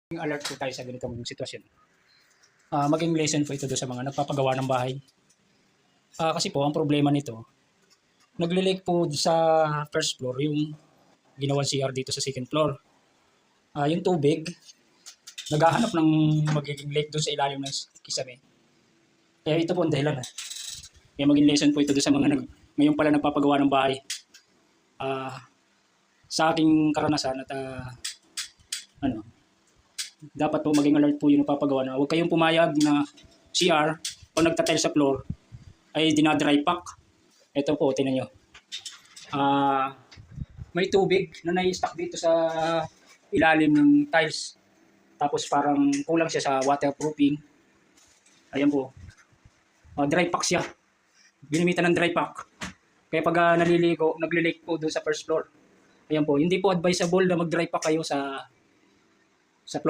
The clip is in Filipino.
Alert po tayo sa ganitong sitwasyon. Maging lesson po ito doon sa mga nagpapagawa ng bahay. Kasi po, ang problema nito, nagle-leak po sa first floor yung ginawang CR dito sa second floor. Yung tubig, naghahanap ng magiging leak doon sa ilalim ng kisame. Kaya ito po ang dahilan. Kaya maging lesson po ito doon sa mga ngayon pala nagpapagawa ng bahay. Sa aking karanasan at dapat po maging alert po yung napapagawa na huwag kayong pumayag na CR o nagtatile sa floor ay dinadry pack. Ito po, tinan nyo. May tubig na nai-stuck dito sa ilalim ng tiles. Tapos parang kulang siya sa waterproofing. Ayan po. Dry pack siya. Ginamitan ng dry pack. Kaya pag naliligo, nagle-leak po doon sa first floor. Ayan po, hindi po advisable na mag-dry pack kayo sa floor.